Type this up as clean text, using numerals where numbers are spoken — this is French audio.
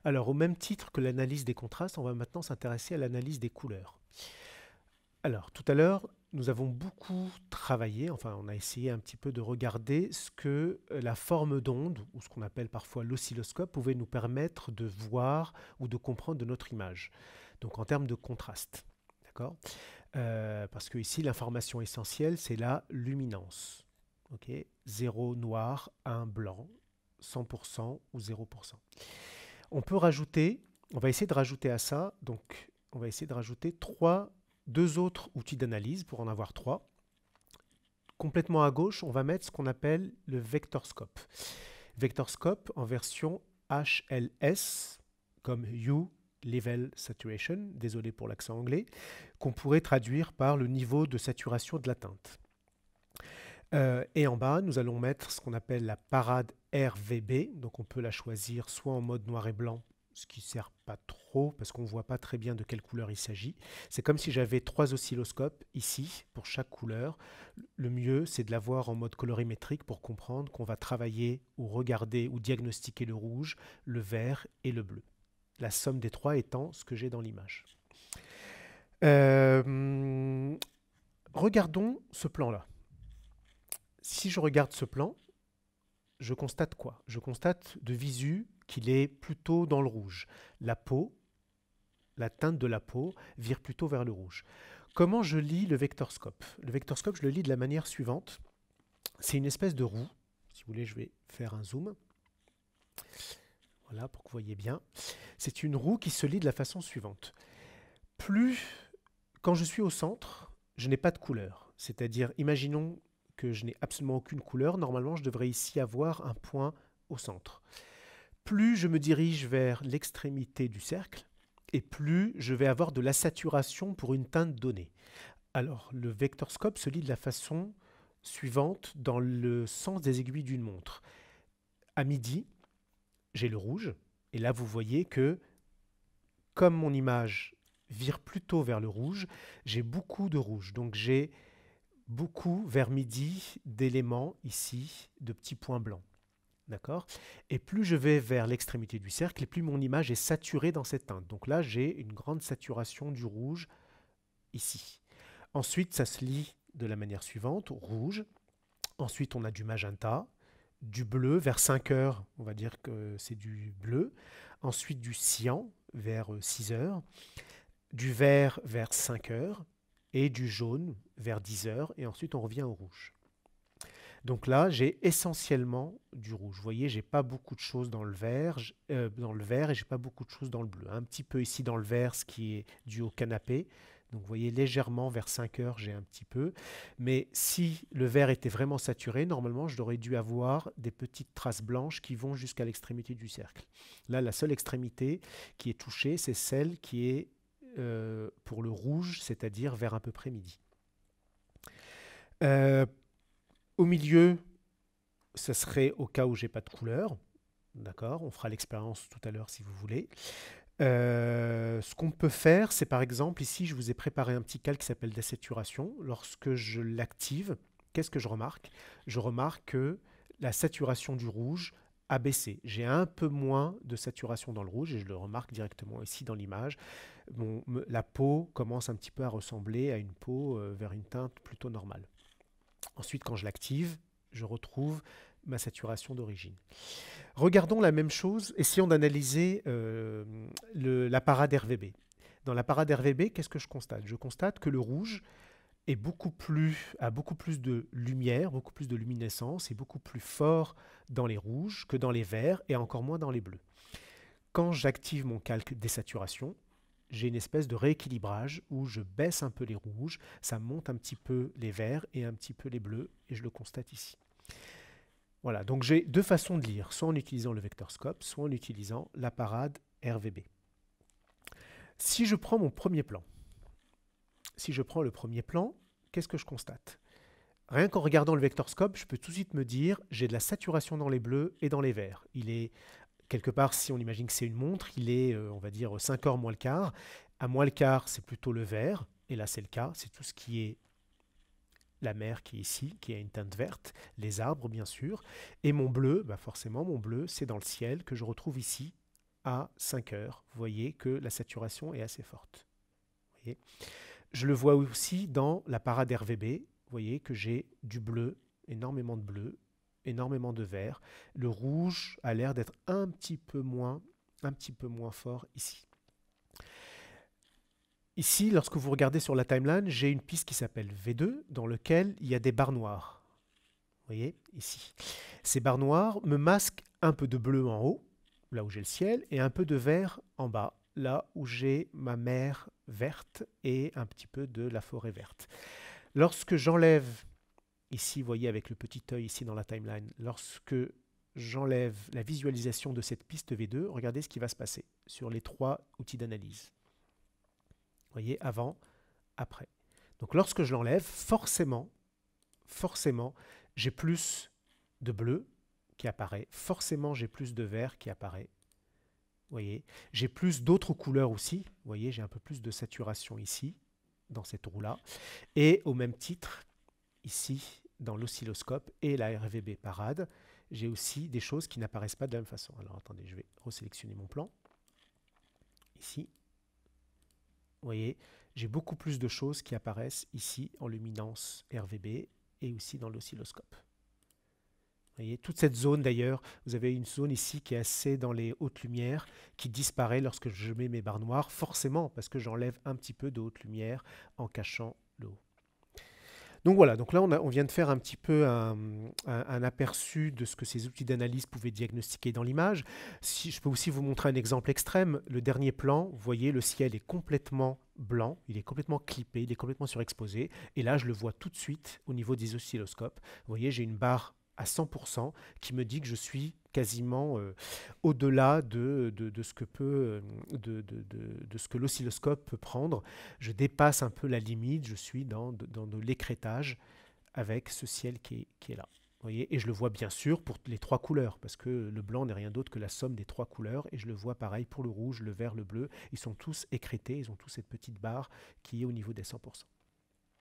Alors, au même titre que l'analyse des contrastes, on va maintenant s'intéresser à l'analyse des couleurs. Alors, tout à l'heure, nous avons beaucoup travaillé, enfin, on a essayé un petit peu de regarder ce que la forme d'onde, ou ce qu'on appelle parfois l'oscilloscope, pouvait nous permettre de voir ou de comprendre de notre image. Donc, en termes de contraste. D'accord? Parce que ici, l'information essentielle, c'est la luminance. Ok, 0 noir, 1 blanc, 100% ou 0%. On peut rajouter, on va essayer de rajouter à ça, donc on va essayer de rajouter deux autres outils d'analyse pour en avoir trois. Complètement à gauche, on va mettre ce qu'on appelle le vectorscope. Vectorscope en version HLS, comme Hue Level Saturation, désolé pour l'accent anglais, qu'on pourrait traduire par le niveau de saturation de la teinte. Et en bas, nous allons mettre ce qu'on appelle la parade RVB. Donc on peut la choisir soit en mode noir et blanc, ce qui ne sert pas trop parce qu'on ne voit pas très bien de quelle couleur il s'agit. C'est comme si j'avais trois oscilloscopes ici pour chaque couleur. Le mieux, c'est de l'avoir en mode colorimétrique pour comprendre qu'on va travailler ou regarder ou diagnostiquer le rouge, le vert et le bleu. La somme des trois étant ce que j'ai dans l'image. Regardons ce plan-là. Si je regarde ce plan, je constate quoi? Je constate de visu qu'il est plutôt dans le rouge. La peau, la teinte de la peau, vire plutôt vers le rouge. Comment je lis le vectorscope? Le vectorscope, je le lis de la manière suivante. C'est une espèce de roue. Si vous voulez, je vais faire un zoom. Voilà, pour que vous voyez bien. C'est une roue qui se lit de la façon suivante. Quand je suis au centre, je n'ai pas de couleur. C'est-à-dire, imaginons que je n'ai absolument aucune couleur. Normalement, je devrais ici avoir un point au centre. Plus je me dirige vers l'extrémité du cercle, et plus je vais avoir de la saturation pour une teinte donnée. Alors, le vectorscope se lit de la façon suivante dans le sens des aiguilles d'une montre. À midi, j'ai le rouge, et là vous voyez que comme mon image vire plutôt vers le rouge, j'ai beaucoup de rouge. Donc j'ai beaucoup vers midi d'éléments ici, de petits points blancs. D'accord? Et plus je vais vers l'extrémité du cercle, et plus mon image est saturée dans cette teinte. Donc là, j'ai une grande saturation du rouge ici. Ensuite, ça se lit de la manière suivante, rouge. Ensuite, on a du magenta, du bleu vers 5 heures, on va dire que c'est du bleu. Ensuite, du cyan vers 6 heures, du vert vers 5 heures et du jaune vers 10 heures. Et ensuite, on revient au rouge. Donc là, j'ai essentiellement du rouge. Vous voyez, j'ai pas beaucoup de choses dans le vert et j'ai pas beaucoup de choses dans le bleu. Un petit peu ici dans le vert, ce qui est dû au canapé. Donc vous voyez, légèrement vers 5 heures, j'ai un petit peu. Mais si le vert était vraiment saturé, normalement, j'aurais dû avoir des petites traces blanches qui vont jusqu'à l'extrémité du cercle. Là, la seule extrémité qui est touchée, c'est celle qui est pour le rouge, c'est-à-dire vers à peu près midi. Euh, Au milieu, ce serait au cas où j'ai pas de couleur. D'accord, on fera l'expérience tout à l'heure si vous voulez. Ce qu'on peut faire, c'est par exemple, ici, je vous ai préparé un petit calque qui s'appelle désaturation. Lorsque je l'active, qu'est-ce que je remarque? Je remarque que la saturation du rouge a baissé. J'ai un peu moins de saturation dans le rouge et je le remarque directement ici dans l'image. La peau commence un petit peu à ressembler à une peau vers une teinte plutôt normale. Ensuite, quand je l'active, je retrouve ma saturation d'origine. Regardons la même chose, essayons d'analyser la parade RVB. Dans la parade RVB, qu'est-ce que je constate? Je constate que le rouge a beaucoup plus de lumière, beaucoup plus de luminescence et beaucoup plus fort dans les rouges que dans les verts et encore moins dans les bleus. Quand j'active mon calque désaturation, j'ai une espèce de rééquilibrage où je baisse un peu les rouges, ça monte un petit peu les verts et un petit peu les bleus, et je le constate ici. Voilà, donc j'ai deux façons de lire, soit en utilisant le vectorscope, soit en utilisant la parade RVB. Si je prends mon premier plan, qu'est-ce que je constate? Rien qu'en regardant le vectorscope, je peux tout de suite me dire, j'ai de la saturation dans les bleus et dans les verts. Il est quelque part, si on imagine que c'est une montre, il est, on va dire, 5 heures moins le quart. À moins le quart, c'est plutôt le vert, et là c'est le cas, c'est tout ce qui est la mer qui est ici, qui a une teinte verte, les arbres bien sûr, et mon bleu, bah forcément mon bleu, c'est dans le ciel que je retrouve ici à 5 heures. Vous voyez que la saturation est assez forte. Vous voyez. Je le vois aussi dans la parade RVB. Vous voyez que j'ai du bleu, énormément de bleu, énormément de vert. Le rouge a l'air d'être un petit peu moins fort ici. Ici, lorsque vous regardez sur la timeline, j'ai une piste qui s'appelle V2 dans laquelle il y a des barres noires. Vous voyez, ici. Ces barres noires me masquent un peu de bleu en haut, là où j'ai le ciel, et un peu de vert en bas, là où j'ai ma mer verte et un petit peu de la forêt verte. Lorsque j'enlève, ici, vous voyez avec le petit œil ici dans la timeline, lorsque j'enlève la visualisation de cette piste V2, regardez ce qui va se passer sur les 3 outils d'analyse. Vous voyez, avant, après. Donc lorsque je l'enlève, forcément, j'ai plus de bleu qui apparaît. Forcément, j'ai plus de vert qui apparaît. Vous voyez, j'ai plus d'autres couleurs aussi. Vous voyez, j'ai un peu plus de saturation ici, dans cette roue-là. Et au même titre, ici, dans l'oscilloscope et la RVB parade, j'ai aussi des choses qui n'apparaissent pas de la même façon. Alors attendez, je vais resélectionner mon plan. Ici. Vous voyez, j'ai beaucoup plus de choses qui apparaissent ici en luminance RVB et aussi dans l'oscilloscope. Vous voyez, toute cette zone d'ailleurs, vous avez une zone ici qui est assez dans les hautes lumières, qui disparaît lorsque je mets mes barres noires, forcément parce que j'enlève un petit peu de haute lumière en cachant le haut. Donc voilà, donc là on vient de faire un petit peu un aperçu de ce que ces outils d'analyse pouvaient diagnostiquer dans l'image. Si, je peux aussi vous montrer un exemple extrême. Le dernier plan, vous voyez, le ciel est complètement blanc, il est complètement clippé, il est complètement surexposé. Et là, je le vois tout de suite au niveau des oscilloscopes. Vous voyez, j'ai une barre à 100% qui me dit que je suis quasiment au-delà de ce que de ce que l'oscilloscope peut prendre. Je dépasse un peu la limite, je suis dans de l'écrêtage avec ce ciel qui est là. Vous voyez, et je le vois bien sûr pour les 3 couleurs, parce que le blanc n'est rien d'autre que la somme des 3 couleurs, et je le vois pareil pour le rouge, le vert, le bleu. Ils sont tous écrêtés, ils ont tous cette petite barre qui est au niveau des 100%.